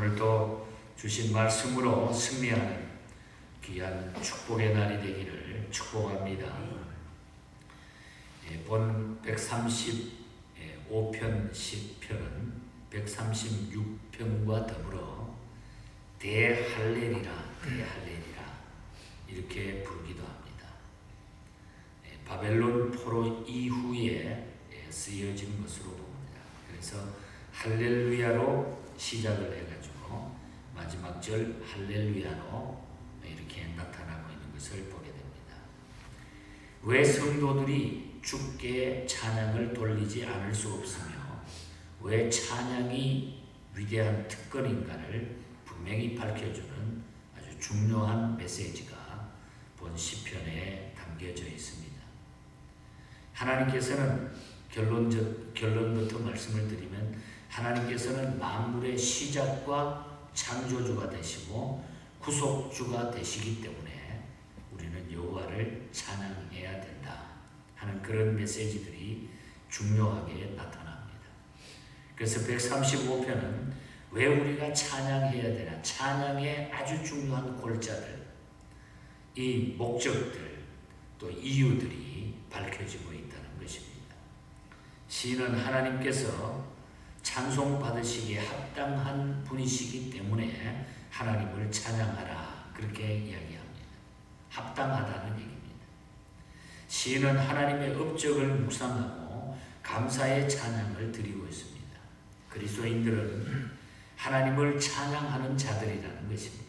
오늘도 주신 말씀으로 승리하는 귀한 축복의 날이 되기를 축복합니다. 본 135편 시편은 136편과 더불어 대할렐이라 이렇게 부르기도 합니다. 바벨론 포로 이후에 쓰여진 것으로 봅니다. 그래서 할렐루야로 시작을 해가지고 마지막 절 할렐루야로 이렇게 나타나고 있는 것을 보게 됩니다. 왜 성도들이 주께 찬양을 돌리지 않을 수 없으며 왜 찬양이 위대한 특권인가를 분명히 밝혀주는 아주 중요한 메시지가 본 시편에 담겨져 있습니다. 하나님께서는 결론부터 말씀을 드리면 하나님께서는 만물의 시작과 창조주가 되시고 구속주가 되시기 때문에 우리는 여호와를 찬양해야 된다 하는 그런 메시지들이 중요하게 나타납니다. 그래서 135편은 왜 우리가 찬양해야 되나, 찬양의 아주 중요한 골자들, 이 목적들, 또 이유들이 밝혀지고 있다는 것입니다. 시인은 하나님께서 찬송받으시기에 합당한 분이시기 때문에 하나님을 찬양하라 그렇게 이야기합니다. 합당하다는 얘기입니다. 시인은 하나님의 업적을 묵상하고 감사의 찬양을 드리고 있습니다. 그리스도인들은 하나님을 찬양하는 자들이라는 것입니다.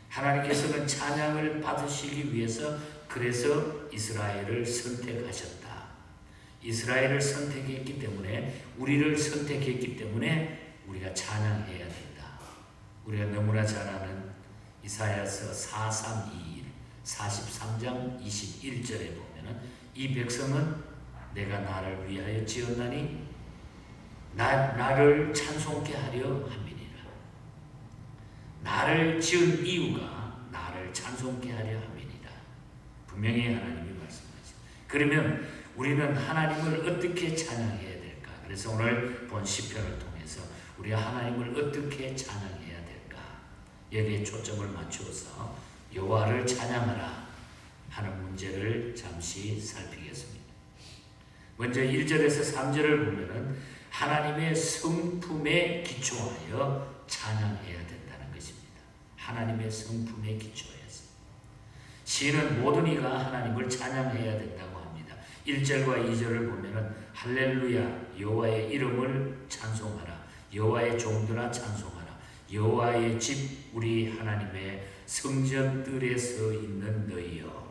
하나님께서는 찬양을 받으시기 위해서 그래서 이스라엘을 선택하셨다. 이스라엘을 선택했기 때문에, 우리를 선택했기 때문에 우리가 찬양해야 된다. 우리가 너무나 잘 아는 이사야서 4321 43장 21절에 보면은 이 백성은 내가 나를 위하여 지었나니 나를 찬송케 하려 함이니라. 나를 지은 이유가 나를 찬송케 하려 함이니라. 분명히 하나님이 말씀하시죠. 그러면 우리는 하나님을 어떻게 찬양해야 될까? 그래서 오늘 본 시편을 통해서 우리가 하나님을 어떻게 찬양해야 될까? 여기에 초점을 맞추어서 여호와를 찬양하라 하는 문제를 잠시 살피겠습니다. 먼저 1절에서 3절을 보면은 하나님의 성품에 기초하여 찬양해야 된다는 것입니다. 하나님의 성품에 기초해서 시인은 모든 이가 하나님을 찬양해야 된다고 합니다. 1절과 2절을 보면은 할렐루야 여호와의 이름을 찬송하라, 여호와의 종들아 찬송하라, 여호와의 집 우리 하나님의 성전들에 서 있는 너희여.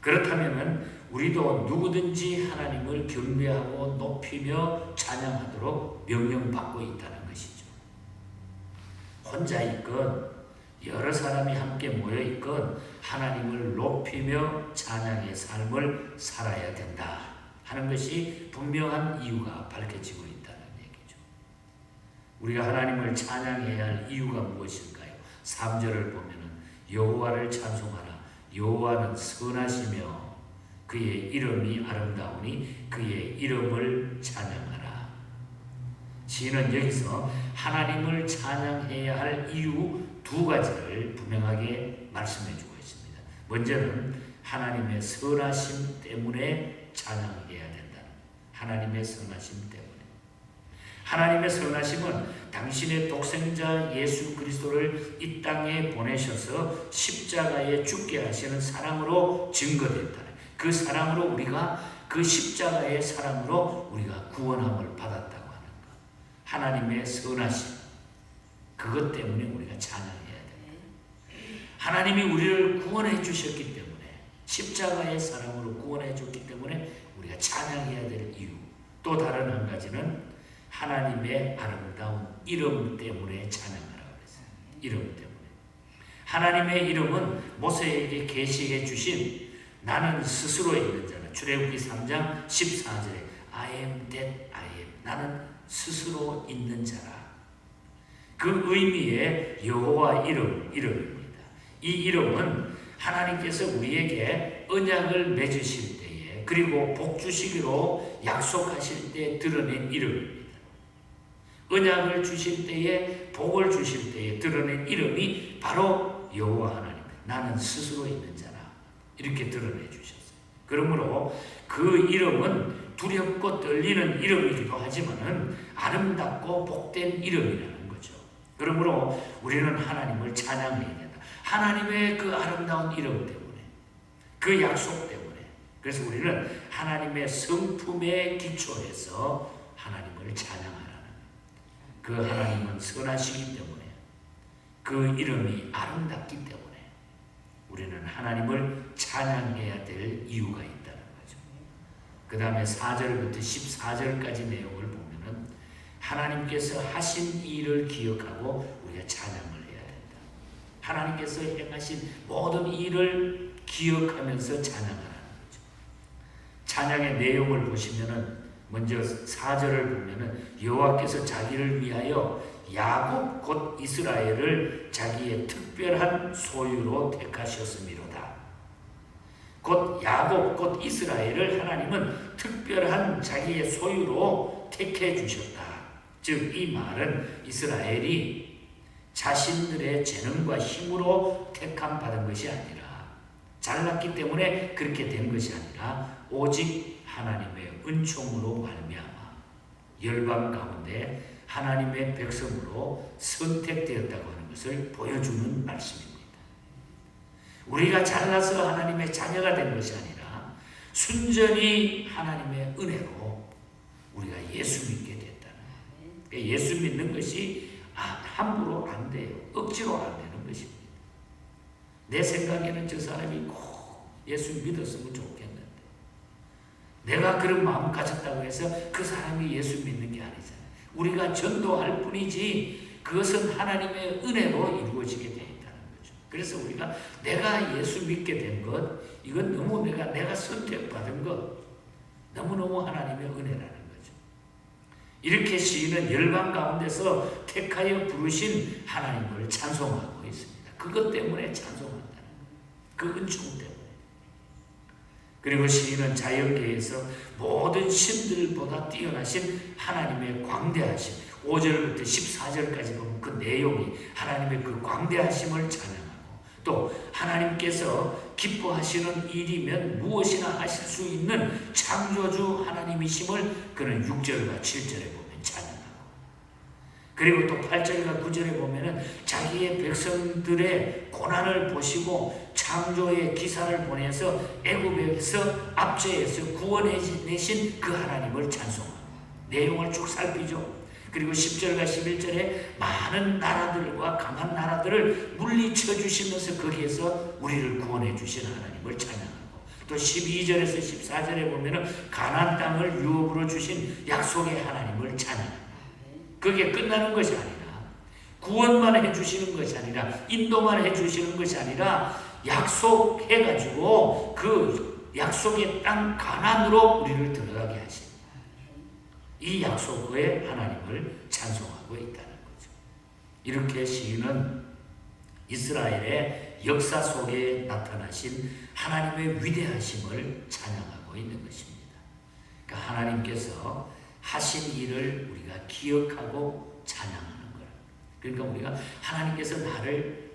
그렇다면은 우리도 누구든지 하나님을 경배하고 높이며 찬양하도록 명령받고 있다는 것이죠. 혼자 있건 여러 사람이 함께 모여 있건 하나님을 높이며 찬양의 삶을 살아야 된다 하는 것이 분명한 이유가 밝혀지고 있다는 얘기죠. 우리가 하나님을 찬양해야 할 이유가 무엇일까요? 3절을 보면은 여호와를 찬송하라. 여호와는 선하시며 그의 이름이 아름다우니 그의 이름을 찬양하라. 시인은 여기서 하나님을 찬양해야 할 이유 두 가지를 분명하게 말씀해 주고 있습니다. 먼저는 하나님의 선하심 때문에 찬양해야 된다. 하나님의 선하심 때문에. 하나님의 선하심은 당신의 독생자 예수 그리스도를 이 땅에 보내셔서 십자가에 죽게 하시는 사랑으로 증거됐다. 그 사랑으로 우리가, 그 십자가의 사랑으로 우리가 구원함을 받았다고 하는 것. 하나님의 선하심, 그것 때문에 우리가 찬양해야 됩니다. 하나님이 우리를 구원해 주셨기 때문에, 십자가의 사랑으로 구원해 줬기 때문에 우리가 찬양해야 될 이유. 또 다른 한 가지는 하나님의 아름다운 이름 때문에 찬양하라고 그랬어요. 이름 때문에. 하나님의 이름은 모세에게 계시해 주신 나는 스스로 있는 자라. 출애굽기 3장 14절에 I am that I am. 나는 스스로 있는 자라. 그 의미의 여호와 이름입니다. 이 이름은 하나님께서 우리에게 언약을 맺으실 때에, 그리고 복 주시기로 약속하실 때 드러낸 이름입니다. 언약을 주실 때에, 복을 주실 때에 드러낸 이름이 바로 여호와 하나님, 나는 스스로 있는 자라, 이렇게 드러내 주셨어요. 그러므로 그 이름은 두렵고 떨리는 이름이기도 하지만은 아름답고 복된 이름이라는 거죠. 그러므로 우리는 하나님을 찬양해야 된다. 하나님의 그 아름다운 이름 때문에, 그 약속 때문에. 그래서 우리는 하나님의 성품에 기초해서 하나님을 찬양하라는 거예요. 그 하나님은 선하시기 때문에, 그 이름이 아름답기 때문에 우리는 하나님을 찬양해야 될 이유가 있다는 거죠. 그 다음에 4절부터 14절까지 내용을 보면은 하나님께서 하신 일을 기억하고 우리가 찬양을 해야 된다. 하나님께서 행하신 모든 일을 기억하면서 찬양하라는 거죠. 찬양의 내용을 보시면은 먼저 4절을 보면은 여호와께서 자기를 위하여 야곱 곧 이스라엘을 자기의 특별한 소유로 택하셨음이로다. 곧 야곱 곧 이스라엘을 하나님은 특별한 자기의 소유로 택해 주셨다. 즉 이 말은 이스라엘이 자신들의 재능과 힘으로 택함 받은 것이 아니라, 잘났기 때문에 그렇게 된 것이 아니라 오직 하나님의 은총으로 말미암아 열방 가운데 하나님의 백성으로 선택되었다고 하는 것을 보여주는 말씀입니다. 우리가 잘나서 하나님의 자녀가 된 것이 아니라 순전히 하나님의 은혜로 우리가 예수 믿게 됐다는 거예요. 예수 믿는 것이 함부로 안 돼요. 억지로 안 되는 것입니다. 내 생각에는 저 사람이 꼭 예수 믿었으면 좋겠는데, 내가 그런 마음 가졌다고 해서 그 사람이 예수 믿는 게 아니잖아요. 우리가 전도할 뿐이지 그것은 하나님의 은혜로 이루어지게 되어 있다는 거죠. 그래서 우리가 내가 예수 믿게 된 것, 이건 너무 내가 선택받은 것, 너무너무 하나님의 은혜라는 거죠. 이렇게 시인은 열방 가운데서 택하여 부르신 하나님을 찬송하고 있습니다. 그것 때문에 찬송한다는 거예요. 그 은총 때문에. 그리고 시인은 자연계에서 모든 신들보다 뛰어나신 하나님의 광대하심, 5절부터 14절까지 보면 그 내용이 하나님의 그 광대하심을 찬양하고, 또 하나님께서 기뻐하시는 일이면 무엇이나 하실 수 있는 창조주 하나님이심을 그는 6절과 7절에 보면 찬양하고, 그리고 또 8절과 9절에 보면은 자기의 백성들의 고난을 보시고 창조의 기사를 보내서 애굽에서 압제해서 구원해내신 그 하나님을 찬송하고, 내용을 쭉 살피죠. 그리고 10절과 11절에 많은 나라들과 강한 나라들을 물리쳐 주시면서 거기에서 우리를 구원해 주신 하나님을 찬양하고, 또 12절에서 14절에 보면은 가나안 땅을 유업으로 주신 약속의 하나님을 찬양합니다. 그게 끝나는 것이 아니라, 구원만 해주시는 것이 아니라, 인도만 해주시는 것이 아니라 약속해가지고 그 약속의 땅 가나안으로 우리를 들어가게 하신 이 약속의 하나님을 찬송하고 있다는 거죠. 이렇게 시인은 이스라엘의 역사 속에 나타나신 하나님의 위대하심을 찬양하고 있는 것입니다. 그러니까 하나님께서 하신 일을 우리가 기억하고 찬양하는 거예요. 그러니까 우리가 하나님께서 나를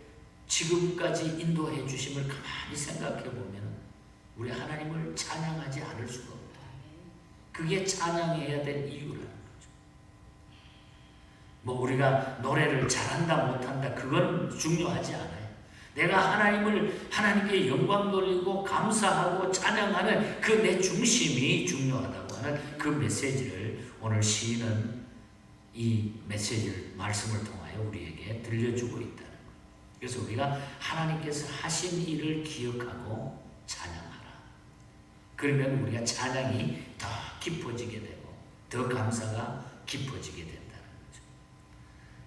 지금까지 인도해 주심을 가만히 생각해 보면 우리 하나님을 찬양하지 않을 수가 없다. 그게 찬양해야 될 이유라는 거죠. 뭐 우리가 노래를 잘한다 못한다 그건 중요하지 않아요. 내가 하나님께 영광 돌리고 감사하고 찬양하는 그 내 중심이 중요하다고 하는 그 메시지를 오늘 시인은 이 메시지를 말씀을 통하여 우리에게 들려주고 있다는 거예요. 그래서 우리가 하나님께서 하신 일을 기억하고 찬양하라. 그러면 우리가 찬양이 더 깊어지게 되고 더 감사가 깊어지게 된다는 거죠.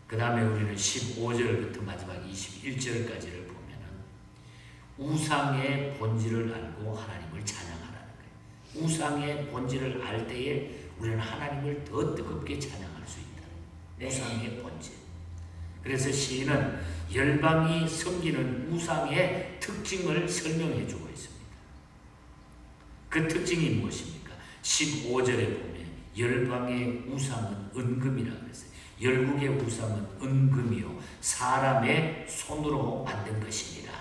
그 다음에 우리는 15절부터 마지막 21절까지를 보면은 우상의 본질을 알고 하나님을 찬양하라는 거예요. 우상의 본질을 알 때에 우리는 하나님을 더 뜨겁게 찬양할 수 있다. 우상의 본질. 그래서 시인은 열방이 섬기는 우상의 특징을 설명해 주고 있습니다. 그 특징이 무엇입니까? 15절에 보면 열방의 우상은 은금이라고 했어요. 열국의 우상은 은금이요 사람의 손으로 만든 것입니다.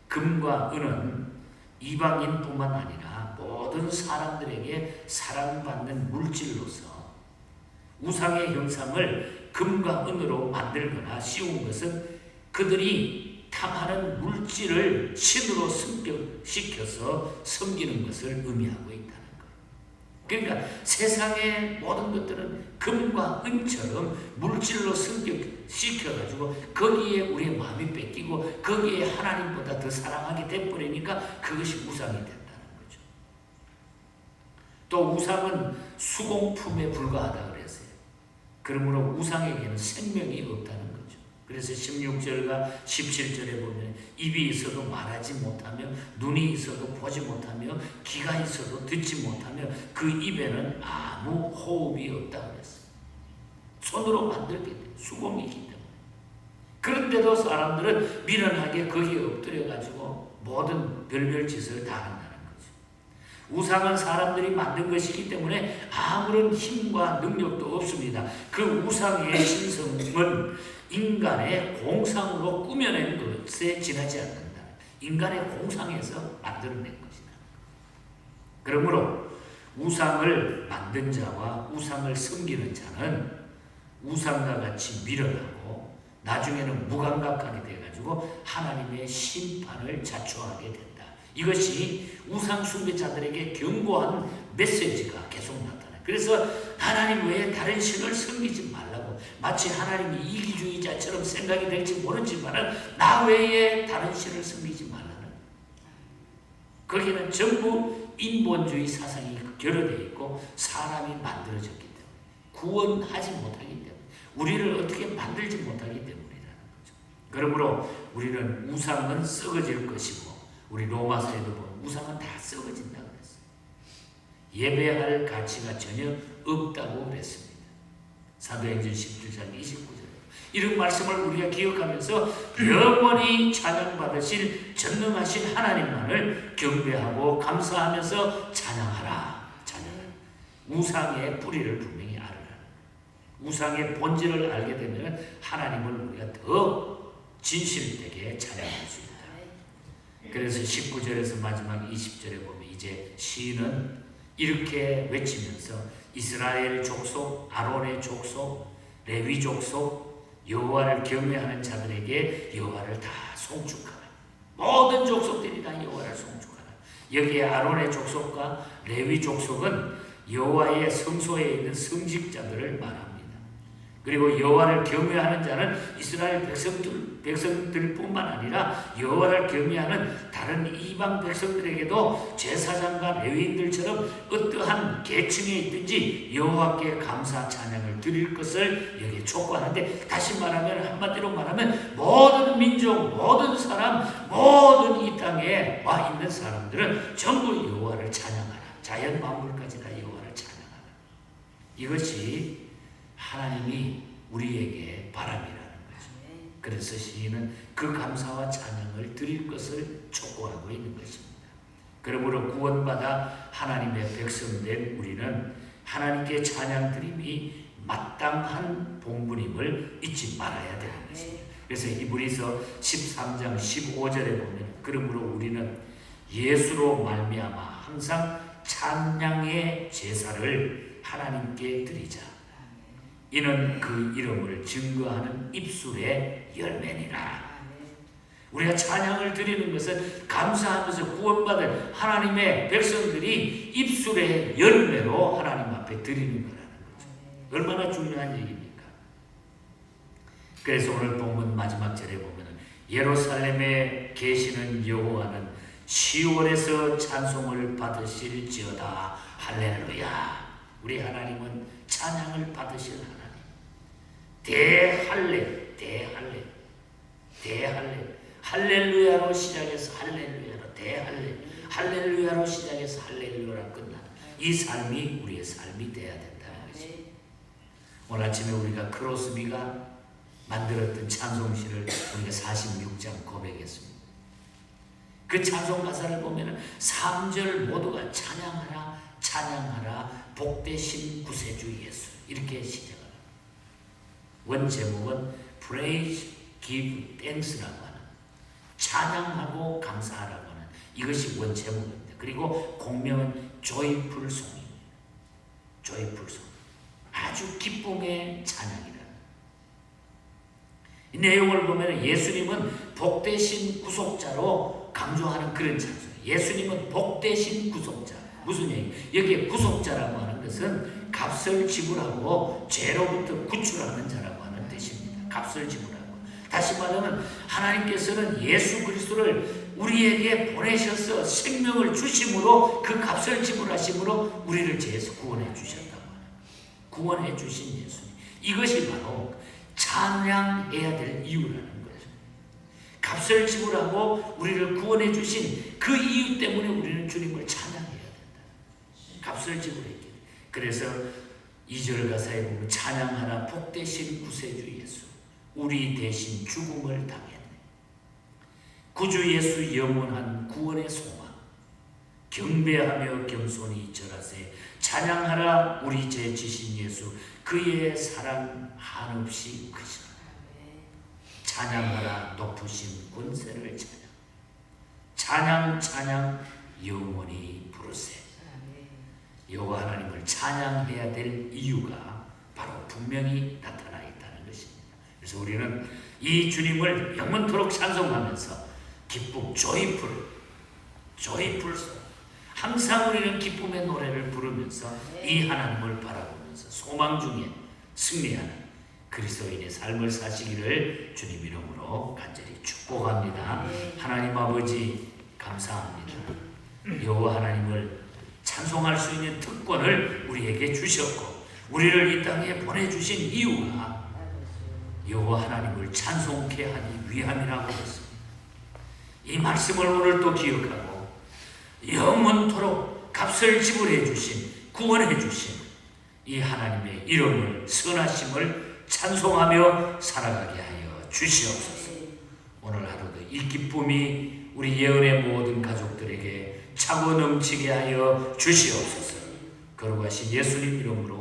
금과 은은 이방인뿐만 아니라 모든 사람들에게 사랑받는 물질로서 우상의 형상을 금과 은으로 만들거나 씌운 것은 그들이 탐하는 물질을 신으로 승격시켜서 섬기는 것을 의미하고 있다는 거예요. 그러니까 세상의 모든 것들은 금과 은처럼 물질로 승격시켜가지고 거기에 우리의 마음이 뺏기고 거기에 하나님보다 더 사랑하게 돼버리니까 그것이 우상이 된다는 거죠. 또 우상은 수공품에 불과하다 그랬어요. 그러므로 우상에게는 생명이 없다는 거죠. 그래서 16절과 17절에 보면 입이 있어도 말하지 못하며 눈이 있어도 보지 못하며 귀가 있어도 듣지 못하며 그 입에는 아무 호흡이 없다고 그랬어요. 손으로 만들게 돼. 수공이기 때문에. 그런데도 사람들은 미련하게 거기에 엎드려가지고 모든 별별 짓을 다 한다는 거죠. 우상은 사람들이 만든 것이기 때문에 아무런 힘과 능력도 없습니다. 그 우상의 신성은 인간의 공상으로 꾸며낸 것에 지나지 않는다. 인간의 공상에서 만들어낸 것이다. 그러므로 우상을 만든 자와 우상을 섬기는 자는 우상과 같이 미련하고 나중에는 무감각하게 돼가지고 하나님의 심판을 자초하게 된다. 이것이 우상 숭배자들에게 경고한 메시지가 계속 나타나요. 그래서 하나님 외에 다른 신을 섬기지 말라고, 마치 하나님이 이기주의자처럼 생각이 될지 모르지만 나 외에 다른 신을 섬기지 말라는, 거기는 전부 인본주의 사상이 결여되어 있고 사람이 만들어졌기 때문에, 구원하지 못하기 때문에, 우리를 어떻게 만들지 못하기 때문이라는 거죠. 그러므로 우리는 우상은 썩어질 것이고, 우리 로마서에도 보면 우상은 다 썩어진다고 그랬어요. 예배할 가치가 전혀 없다고 그랬습니다. 사도행전 17장 29절. 이런 말씀을 우리가 기억하면서 영원히 찬양받으실 전능하신 하나님만을 경배하고 감사하면서 찬양하라. 찬양하라. 우상의 뿌리를 분명히 알아라. 우상의 본질을 알게 되면 하나님을 우리가 더 진실되게 찬양할 수 있다. 그래서 19절에서 마지막 20절에 보면 이제 시인은 이렇게 외치면서 이스라엘 족속, 아론의 족속, 레위 족속, 여호와를 경외하는 자들에게 여호와를 다 송축하라. 모든 족속들이 다 여호와를 송축하라. 여기에 아론의 족속과 레위 족속은 여호와의 성소에 있는 성직자들을 말합니다. 그리고 여호와를 경외하는 자는 이스라엘 백성들뿐만 아니라 여호와를 경외하는 다른 이방 백성들에게도 제사장과 레위인들처럼 어떠한 계층에 있든지 여호와께 감사 찬양을 드릴 것을 여기 촉구하는데, 다시 말하면, 한마디로 말하면 모든 민족, 모든 사람, 모든 이 땅에 와 있는 사람들은 전부 여호와를 찬양하라. 자연 만물까지 다 여호와를 찬양하라. 이것이 하나님이 우리에게 바람이라는 거죠. 그래서 시인은 그 감사와 찬양을 드릴 것을 촉구하고 있는 것입니다. 그러므로 구원받아 하나님의 백성된 우리는 하나님께 찬양 드림이 마땅한 본분임을 잊지 말아야 되는 것입니다. 그래서 히브리서 13장 15절에 보면, 그러므로 우리는 예수로 말미암아 항상 찬양의 제사를 하나님께 드리자. 이는 그 이름을 증거하는 입술의 열매니라. 우리가 찬양을 드리는 것은 감사하면서 구원받은 하나님의 백성들이 입술의 열매로 하나님 앞에 드리는 거라는 거죠. 얼마나 중요한 얘기입니까? 그래서 오늘 본문 마지막 절에 보면 예루살렘에 계시는 여호와는 시온에서 찬송을 받으실지어다. 할렐루야. 우리 하나님은 찬양을 받으실 하나님. 대할렐, 대할렐, 대할렐. 할렐루야로 시작해서 할렐루야로, 대할렐, 할렐루야로 시작해서 할렐루야로 끝나는 이 삶이 우리의 삶이 되어야 된다는 것이. 오늘 아침에 우리가 크로스비가 만들었던 찬송시를 우리가 46장 고백했습니다. 그 찬송 가사를 보면 3절 모두가 찬양하라, 찬양하라, 복되신 구세주 예수, 이렇게 시작합니다. 원 제목은 Praise, Give Thanks라고 하는, 찬양하고 감사하라고 하는 이것이 원 제목입니다. 그리고 공명은 Joyful Song입니다. Joyful Song, 아주 기쁨의 찬양이라. 이 내용을 보면 예수님은 복되신 구속자로 강조하는 그런 찬송. 예수님은 복되신 구속자. 무슨 얘기? 여기에 구속자라고 하는 것은 값을 지불하고 죄로부터 구출하는 자라고 하는 뜻입니다. 값을 지불하고. 다시 말하면 하나님께서는 예수 그리스도를 우리에게 보내셔서 생명을 주심으로 그 값을 지불하심으로 우리를 죄에서 구원해 주셨다고 하는, 구원해 주신 예수님. 이것이 바로 찬양해야 될 이유라는 거죠. 값을 지불하고 우리를 구원해 주신 그 이유 때문에 우리는 주님을 찬양해야 된다. 값을 지불했기. 그래서 2절 가사에 보면 찬양하라 복되신 구세주 예수, 우리 대신 죽음을 당했네. 구주 예수 영원한 구원의 소망, 경배하며 겸손히 절하세. 찬양하라 우리 죄 지신 예수, 그의 사랑 한없이 크시라. 찬양하라 높으신 권세를 찬양. 찬양 영원히 부르세. 여호와 하나님을 찬양해야 될 이유가 바로 분명히 나타나 있다는 것입니다. 그래서 우리는 이 주님을 영원토록 찬송하면서 기쁨, 조이풀, 항상 우리는 기쁨의 노래를 부르면서 이 하나님을 바라보면서 소망 중에 승리하는 그리스도인의 삶을 사시기를 주님 이름으로 간절히 축복합니다. 하나님 아버지 감사합니다. 여호와 하나님을 찬송할 수 있는 특권을 우리에게 주셨고 우리를 이 땅에 보내주신 이유가 여호와 하나님을 찬송케 하기 위함이라고 했습니다. 이 말씀을 오늘 또 기억하고 영원토록 값을 지불해 주신, 구원해 주신 이 하나님의 이름을, 선하심을 찬송하며 살아가게 하여 주시옵소서. 오늘 하루도 이 기쁨이 우리 예언의 모든 가족들에게 차고 넘치게 하여 주시옵소서. 거룩하신 예수님 이름으로